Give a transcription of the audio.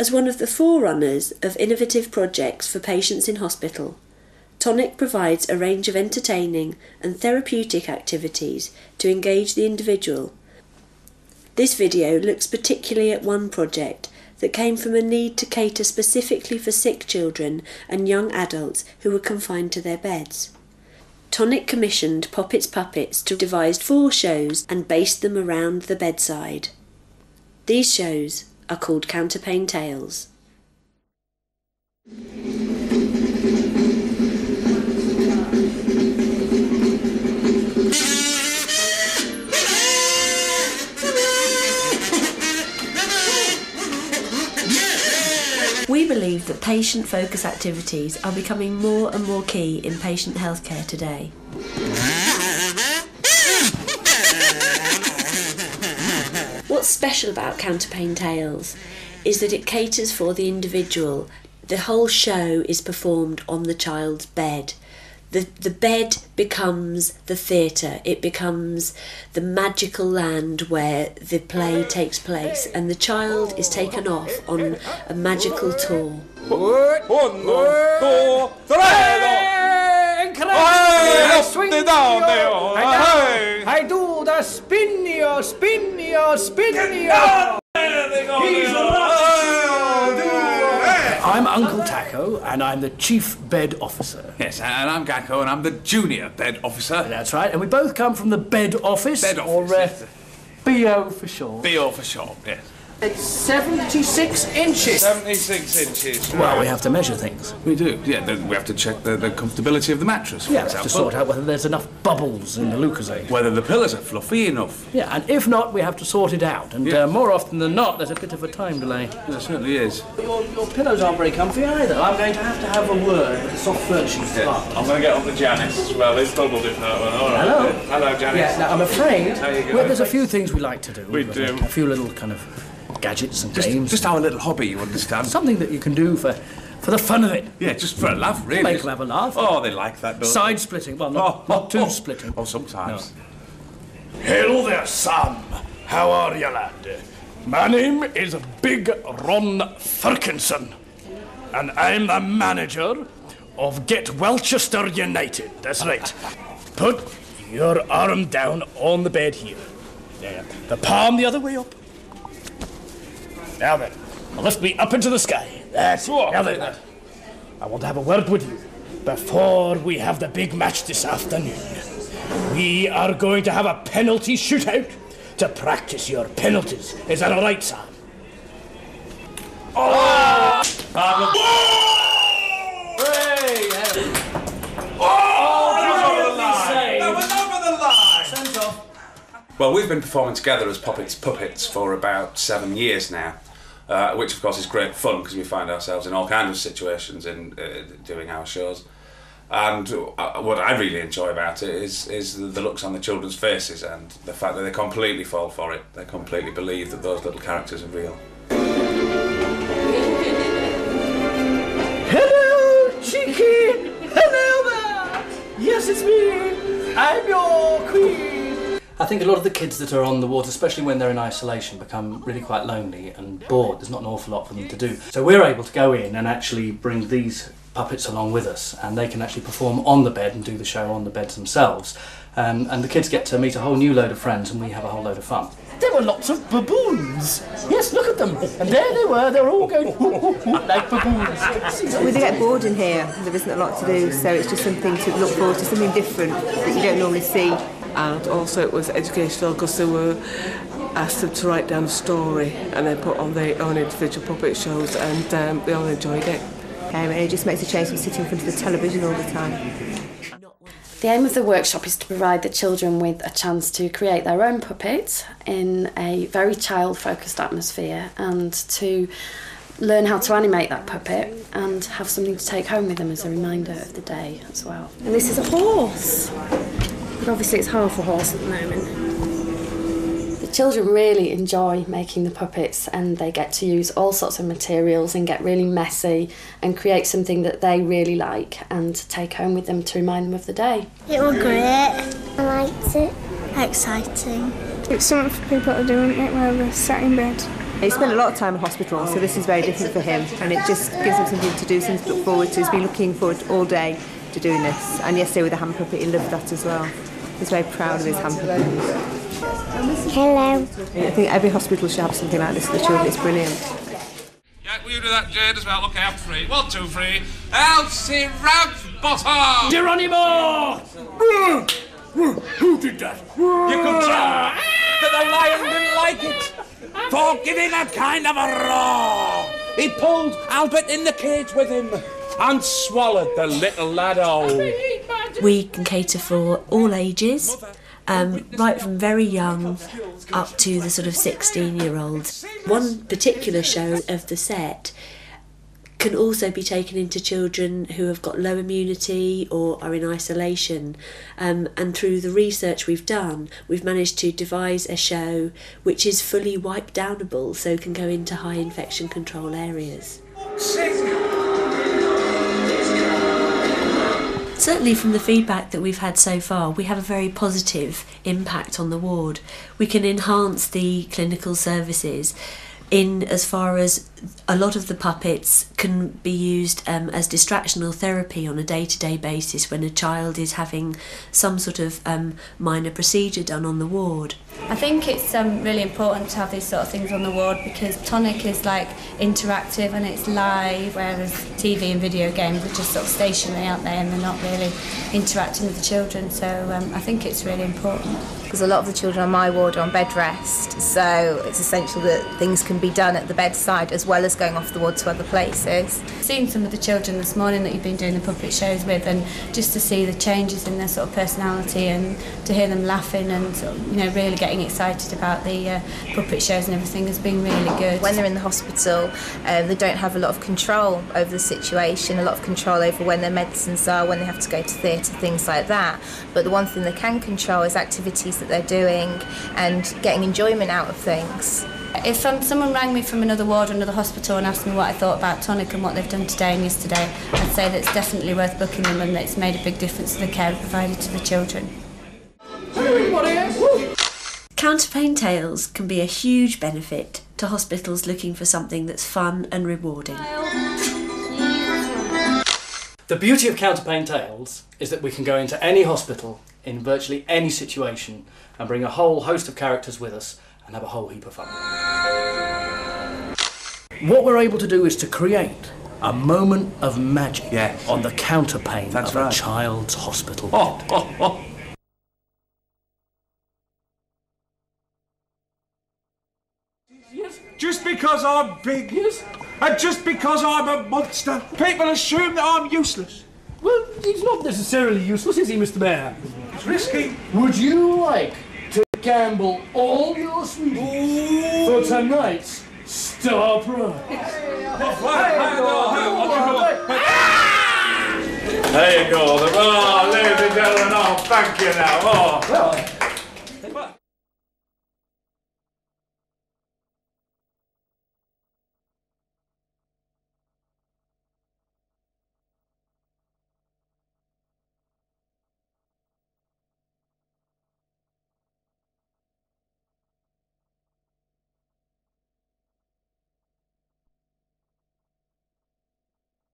As one of the forerunners of innovative projects for patients in hospital, Tonic provides a range of entertaining and therapeutic activities to engage the individual. This video looks particularly at one project that came from a need to cater specifically for sick children and young adults who were confined to their beds. Tonic commissioned Poppets Puppets to devise 4 shows and based them around the bedside. These shows are called Counterpane Tales. We believe that patient-focused activities are becoming more and more key in patient healthcare today. What's special about Counterpane Tales is that it caters for the individual. The whole show is performed on the child's bed. The bed becomes the theatre, it becomes the magical land where the play takes place, and the child is taken off on a magical tour. I do the spin-yo. I'm Uncle Taco, and I'm the Chief Bed Officer. Yes, and I'm Gacko, and I'm the Junior Bed Officer. That's right, and we both come from the Bed Office. Bed Office, or BO for short. BO for short, yes. It's 76 inches. 76 inches. Well, we have to measure things. We do, yeah. Then we have to check the comfortability of the mattress, for Yeah, we example. have to sort out whether there's enough bubbles in the Lucozade. Whether the pillows are fluffy enough. Yeah, and if not, we have to sort it out. And more often than not, there's a bit of a time delay. There certainly is. Your pillows aren't very comfy either. I'm going to have a word with the soft furnishings department. I'm going to get on to Janice as well. It's doubled if that one. All right. Hello. Hello, Janice. Yeah, now I'm afraid Well, there's a few things we like to do. We do. A few little kind of gadgets and games. Just our little hobby, you understand. Something that you can do for the fun of it. Yeah, just for a laugh, really. Make them have a laugh. Oh, they like that, don't they? Side splitting. Well, not too splitting. Oh, sometimes. No. Hello there, Sam. How are you, lad? My name is Big Ron Thurkinson, and I'm the manager of Get Welchester United. That's right. Put your arm down on the bed here. There. The palm the other way up. Now then, lift me up into the sky. That's it. Now then, I want to have a word with you before we have the big match this afternoon. We are going to have a penalty shootout to practice your penalties. Is that all right, Sam? Oh! Well, we've been performing together as Poppets Puppets for about 7 years now, which of course is great fun because we find ourselves in all kinds of situations in doing our shows. And what I really enjoy about it is the looks on the children's faces and the fact that they completely fall for it. They completely believe that those little characters are real. Hello, Cheeky! Hello there! Yes, it's me! I'm your queen! I think a lot of the kids that are on the wards, especially when they're in isolation, become really quite lonely and bored. There's not an awful lot for them to do. So we're able to go in and actually bring these puppets along with us, and they can actually perform on the bed and do the show on the beds themselves. And the kids get to meet a whole new load of friends, and we have a whole load of fun. There were lots of baboons. Yes, look at them. And there they were all going like baboons. We do get bored in here. There isn't a lot to do, so it's just something to look forward to, something different that you don't normally see. And also it was educational because they were asked them to write down a story and then put on their own individual puppet shows, and they all enjoyed it. And it just makes a change from sitting in front of the television all the time. The aim of the workshop is to provide the children with a chance to create their own puppet in a very child-focused atmosphere, and to learn how to animate that puppet and have something to take home with them as a reminder of the day as well. And this is a horse, but obviously it's half a horse at the moment. The children really enjoy making the puppets, and they get to use all sorts of materials and get really messy and create something that they really like and take home with them to remind them of the day. It was great. I liked it. Exciting. It's something for people to do, isn't it, while they're sat in bed. He spent a lot of time in hospital, so this is very different for him, and it just gives him something to do, something to look forward to. He's been looking forward all day to doing this, and yesterday with the hand puppet, he loved that as well. He's very proud of his hand puppet. Hello. I think every hospital should have something like this for the children. It's brilliant. Yeah, will you do that, Jade, as well? Okay, after 3. 1, 2, 3. Elsie Ramsbottom! Geronimo! Who did that? You could tell that the lion didn't like it. For giving that kind of a roar, he pulled Albert in the cage with him and swallowed the little laddo. We can cater for all ages, right from very young up to the sort of 16-year-olds. One particular show of the set can also be taken into children who have got low immunity or are in isolation, and through the research we've done, we've managed to devise a show which is fully wipe downable, so can go into high infection control areas. Certainly from the feedback that we've had so far, we have a very positive impact on the ward. We can enhance the clinical services in as far as a lot of the puppets can be used as distractional therapy on a day-to-day basis when a child is having some sort of minor procedure done on the ward. I think it's really important to have these sort of things on the ward because Tonic is like interactive and it's live, whereas TV and video games are just sort of stationary, aren't they, and they're not really interacting with the children, so I think it's really important. Because a lot of the children on my ward are on bed rest, so it's essential that things can be done at the bedside as well as going off the ward to other places. Seeing some of the children this morning that you've been doing the puppet shows with, and just to see the changes in their sort of personality and to hear them laughing and sort of, really getting excited about the puppet shows and everything has been really good. When they're in the hospital, they don't have a lot of control over the situation, a lot of control over when their medicines are, when they have to go to theatre, things like that. But the one thing they can control is activities that they're doing and getting enjoyment out of things. If someone rang me from another ward or another hospital and asked me what I thought about Tonic and what they've done today and yesterday, I'd say that it's definitely worth booking them and that it's made a big difference to the care provided to the children. Counterpane Tales can be a huge benefit to hospitals looking for something that's fun and rewarding. The beauty of Counterpane Tales is that we can go into any hospital in virtually any situation and bring a whole host of characters with us and have a whole heap of fun. What we're able to do is to create a moment of magic on the counterpane of a child's hospital. Just because I'm big, and just because I'm a monster, people assume that I'm useless. Well, he's not necessarily useless, is he, Mr. Bear? It's risky. Would you like to gamble all your sweeties for tonight's star prize? There you go. Oh, ladies and gentlemen, thank you now.